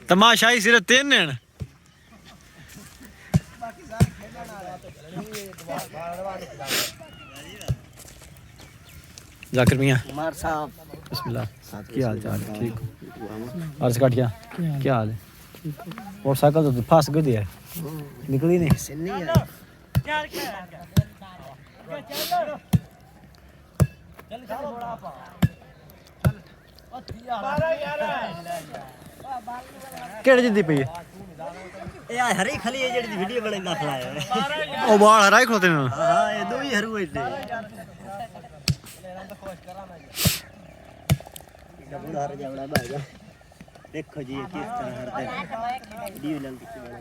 तमाशाई सिर्फ 3 हैं जाकिर मियां उमर साहब बिस्मिल्लाह क्या हाल चाल है ठीक अर्ज काट क्या हाल है मोटरसाइकिल तो फंस गई है निकली नहीं सिन्नी है केड़े जिंदी पई है यार हरी खली है जेडी वीडियो बने ना खलाया ओ बाल हराई खलोते ने हां ये दो ही हरू है बुढ़ा हर जावड़ा भाई देखो जी किस तरह हरते वीडियो जल्दी से बना